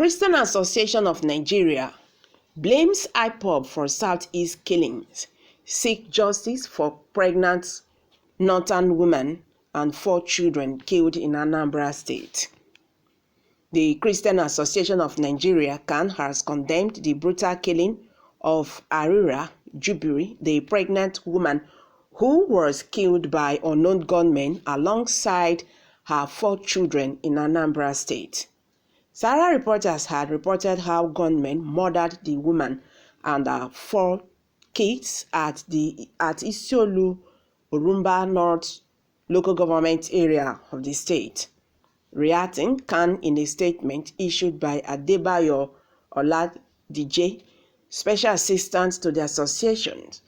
Christian Association of Nigeria blames IPOB for Southeast killings, seek justice for pregnant northern woman and 4 children killed in Anambra State. The Christian Association of Nigeria (CAN) has condemned the brutal killing of Arira Jubiri, the pregnant woman who was killed by unknown gunmen alongside her 4 children in Anambra State. Sarah reporters had reported how gunmen murdered the woman and her 4 kids at Isiolu, Orumba North local government area of the state. Reacting, CAN, in a statement issued by Adebayo Oladije, Special Assistant to the Association's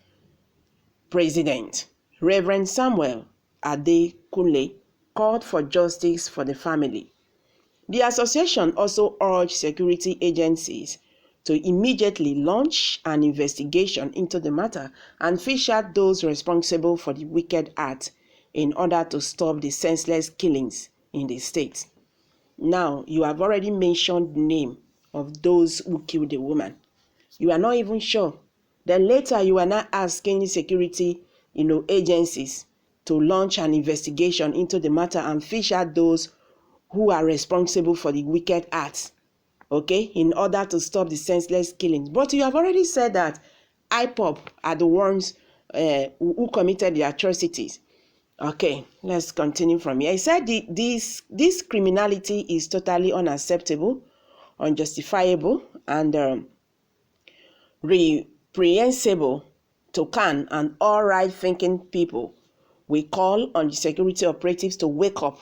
President, Reverend Samuel Adekunle, called for justice for the family. The association also urged security agencies to immediately launch an investigation into the matter and fish out those responsible for the wicked act in order to stop the senseless killings in the state. Now, you have already mentioned the name of those who killed the woman. You are not even sure. Then later you are not asking security agencies to launch an investigation into the matter and fish out those who are responsible for the wicked acts, okay, in order to stop the senseless killings. But you have already said that IPOB are the ones who committed the atrocities. Okay, let's continue from here. I said this criminality is totally unacceptable, unjustifiable, and reprehensible to CAN and all right-thinking people. We call on the security operatives to wake up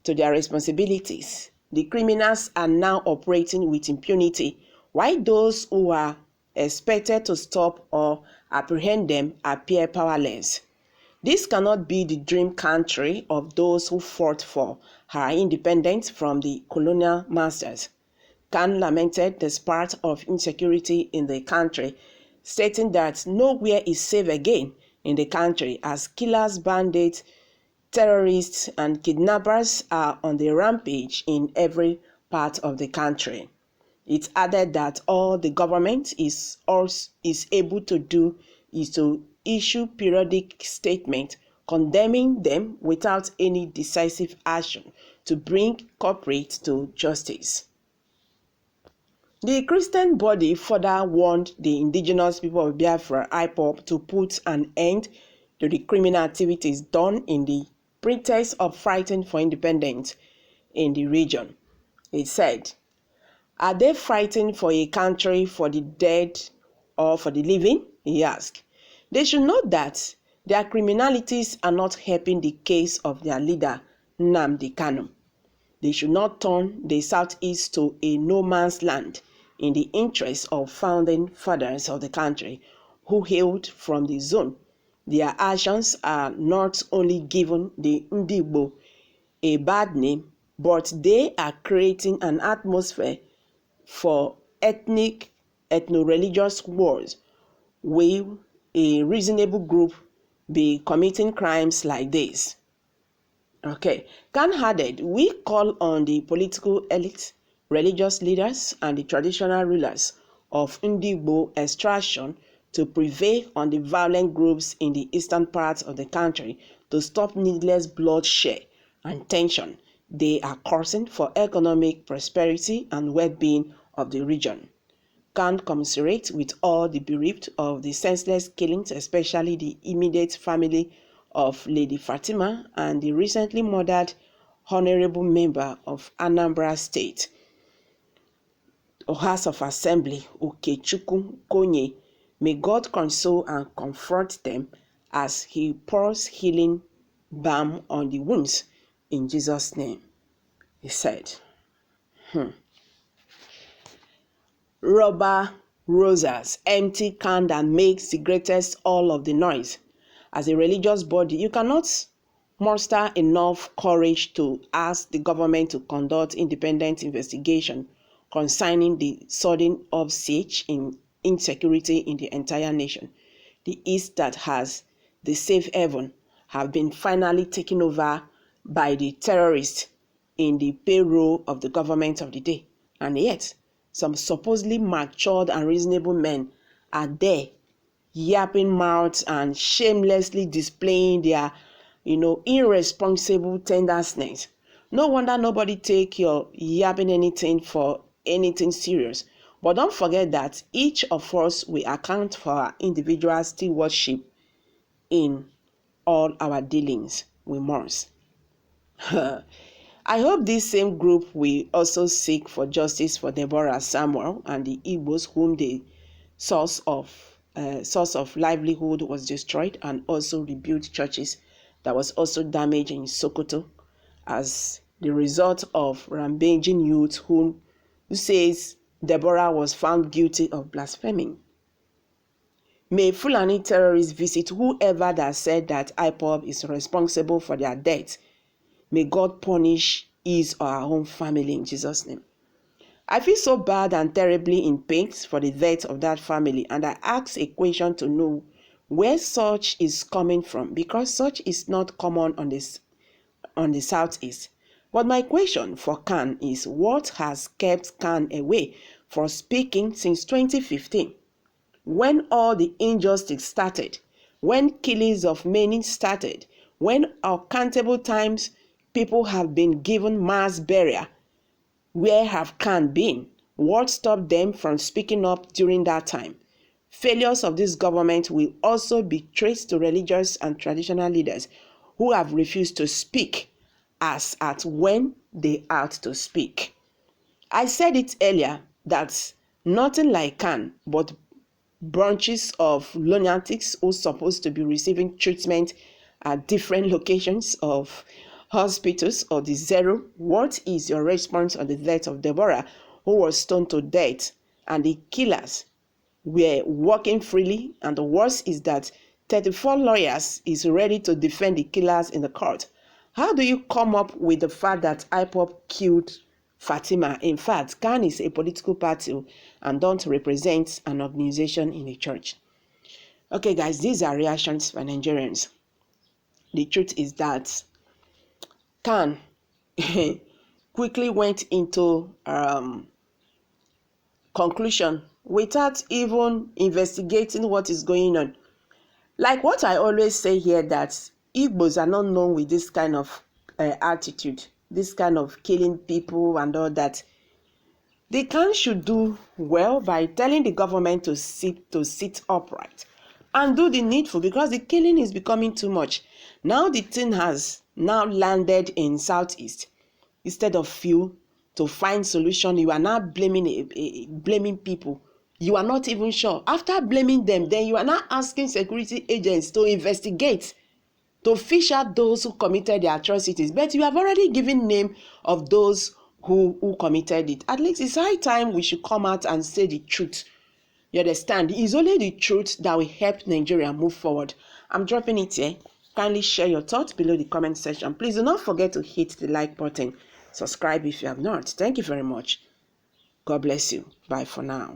to their responsibilities. The criminals are now operating with impunity, while those who are expected to stop or apprehend them appear powerless. This cannot be the dream country of those who fought for her independence from the colonial masters. CAN lamented the spat of insecurity in the country, stating that nowhere is safe again in the country as killers, bandits, terrorists, and kidnappers are on the rampage in every part of the country. It added that all the government is able to do is to issue periodic statements condemning them without any decisive action to bring culprits to justice. The Christian body further warned the indigenous people of Biafra, IPOB, to put an end to the criminal activities done in the pretext of fighting for independence in the region. It said, "Are they fighting for a country for the dead or for the living?" he asked. They should know that their criminalities are not helping the case of their leader, Nnamdi Kanu. They should not turn the Southeast to a no man's land in the interest of founding fathers of the country who hailed from the zone. Their actions are not only giving the Ndigbo a bad name, but they are creating an atmosphere for ethno-religious wars. Will a reasonable group be committing crimes like this? Okay, CAN added, "We call on the political elite, religious leaders, and the traditional rulers of Ndigbo extraction to prevail on the violent groups in the eastern part of the country to stop needless bloodshed and tension they are causing for economic prosperity and well-being of the region." CAN commiserates with all the bereaved of the senseless killings, especially the immediate family of Lady Fatima and the recently murdered honorable member of Anambra State, House of Assembly, Okechukwu Konye. May God console and comfort them as he pours healing balm on the wounds in Jesus' name, he said. Rubber rosers, empty can that makes the greatest all of the noise. As a religious body, you cannot muster enough courage to ask the government to conduct independent investigation concerning the sudden upsurge in insecurity in the entire nation. The East that has the safe haven have been finally taken over by the terrorists in the payroll of the government of the day. And yet, some supposedly matured and reasonable men are there yapping mouths and shamelessly displaying their, irresponsible tendencies. No wonder nobody take your yapping anything for anything serious. But don't forget that each of us will account for our individual stewardship in all our dealings with Mars. I hope this same group will also seek for justice for Deborah Samuel and the Igbos whom the source of livelihood was destroyed, and also rebuild churches that was also damaged in Sokoto as the result of rampaging youth who says Deborah was found guilty of blaspheming. May Fulani terrorists visit whoever that said that IPOB is responsible for their death. May God punish his or our own family in Jesus' name. I feel so bad and terribly in pain for the death of that family, and I ask a question to know where such is coming from, because such is not common on the southeast. But my question for Khan is, what has kept Khan away from speaking since 2015? When all the injustice started, when killings of many started, when uncountable times people have been given mass burial, where have Khan been? What stopped them from speaking up during that time? Failures of this government will also be traced to religious and traditional leaders who have refused to speak as at when they ought to speak. I said it earlier that nothing like Khan but branches of lunatics who are supposed to be receiving treatment at different locations of hospitals or the zero. What is your response on the death of Deborah, who was stoned to death, and the killers were walking freely? And the worst is that 34 lawyers is ready to defend the killers in the court. How do you come up with the fact that IPOB killed Fatima? In fact, Khan is a political party and don't represent an organization in the church. Okay, guys, these are reactions for Nigerians. The truth is that Khan quickly went into conclusion without even investigating what is going on. Like what I always say here, that Igbos are not known with this kind of attitude, this kind of killing people and all that. The Khan should do well by telling the government to sit upright and do the needful, because the killing is becoming too much. Now the thing has now landed in Southeast. Instead of you to find solution, you are now blaming people. You are not even sure. After blaming them, then you are now asking security agents to investigate, to fish out those who committed the atrocities. But you have already given name of those who committed it. At least it's high time we should come out and say the truth. You understand? It's only the truth that will help Nigeria move forward. I'm dropping it here. Kindly share your thoughts below the comment section. Please do not forget to hit the like button. Subscribe if you have not. Thank you very much. God bless you. Bye for now.